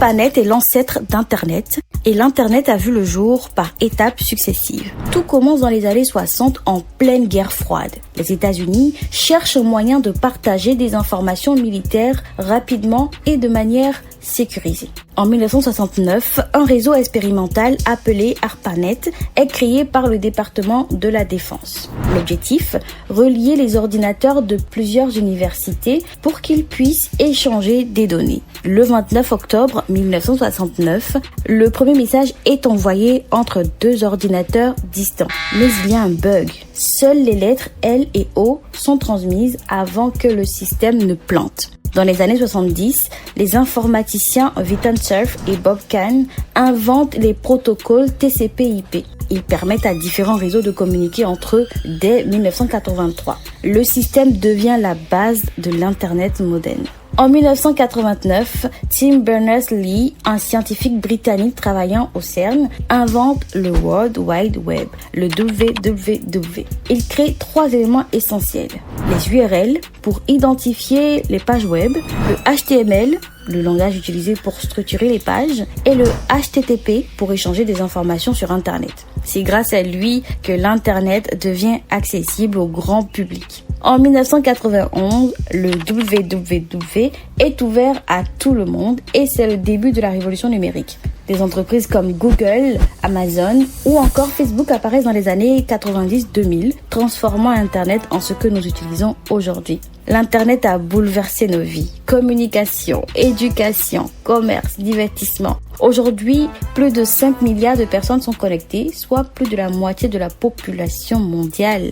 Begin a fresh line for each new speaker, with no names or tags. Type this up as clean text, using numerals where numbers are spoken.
ARPANET est l'ancêtre d'Internet et l'Internet a vu le jour par étapes successives. Tout commence dans les années 60 en pleine guerre froide. Les États-Unis cherchent un moyen de partager des informations militaires rapidement et de manière sécurisée. En 1969, un réseau expérimental appelé ARPANET est créé par le département de la Défense. L'objectif, relier les ordinateurs de plusieurs universités pour qu'ils puissent échanger des données. Le 29 octobre 1969, le premier message est envoyé entre deux ordinateurs distants. Mais il y a un bug. Seules les lettres L et O sont transmises avant que le système ne plante. Dans les années 70, les informaticiens Viton Cerf et Bob Kahn inventent les protocoles TCP/IP. Ils permettent à différents réseaux de communiquer entre eux dès 1983. Le système devient la base de l'Internet moderne. En 1989, Tim Berners-Lee, un scientifique britannique travaillant au CERN, invente le World Wide Web, le WWW. Il crée 3 éléments essentiels. Les URL pour identifier les pages web, le HTML, le langage utilisé pour structurer les pages, et le HTTP pour échanger des informations sur Internet. C'est grâce à lui que l'Internet devient accessible au grand public. En 1991, le WWW est ouvert à tout le monde et c'est le début de la révolution numérique. Des entreprises comme Google, Amazon ou encore Facebook apparaissent dans les années 90-2000, transformant Internet en ce que nous utilisons aujourd'hui. L'Internet a bouleversé nos vies. Communication, éducation, commerce, divertissement. Aujourd'hui, plus de 5 milliards de personnes sont connectées, soit plus de la moitié de la population mondiale.